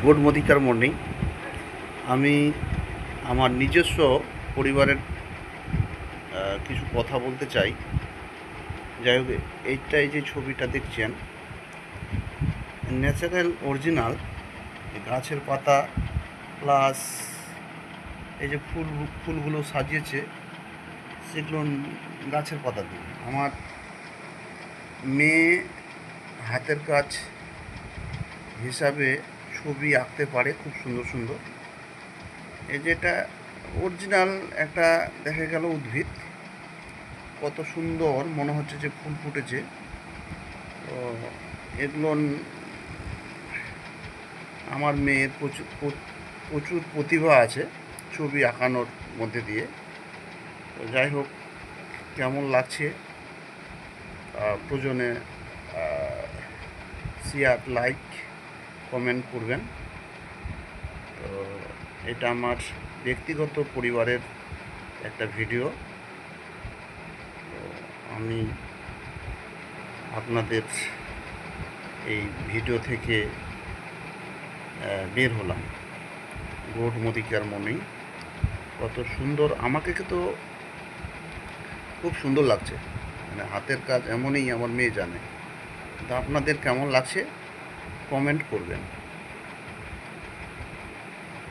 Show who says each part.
Speaker 1: Good morning morning. আমি আমার নিজস্ব পরিবারের কিছু কথা বলতে চাই। যাই হোক, এই যে ছবিটা দেখছেন, ন্যাচারাল অরিজিনাল গাছের পাতা প্লাস এই যে ফুলগুলো সাজিয়েছে, সেগুলো গাছের পাতা দিয়ে। আমার মেয়ে হাতের কাজ হিসাবে ছবি আঁকতে পারে খুব সুন্দর সুন্দর। এই যেটা অরিজিনাল একটা দেখা গেল উদ্ভিদ, কত সুন্দর মনে হচ্ছে যে ফুল ফুটেছে। তো এগুলো আমার মেয়ের প্রচুর প্রতিভা আছে ছবি আঁকানোর মধ্যে দিয়ে। তো যাই হোক, কেমন লাগছে প্রয়োজনে শেয়ার, লাইক, কমেন্ট করবেন। তো এটা আমার ব্যক্তিগত পরিবারের একটা ভিডিও। তো আমি আপনাদের এই ভিডিও থেকে বের হলাম। Good morning. কত সুন্দর, আমাকে তো খুব সুন্দর লাগছে। মানে হাতের কাজ এমনই আমার মেয়ে জানে। তা আপনাদের কেমন লাগছে কমেন্ট করবেন।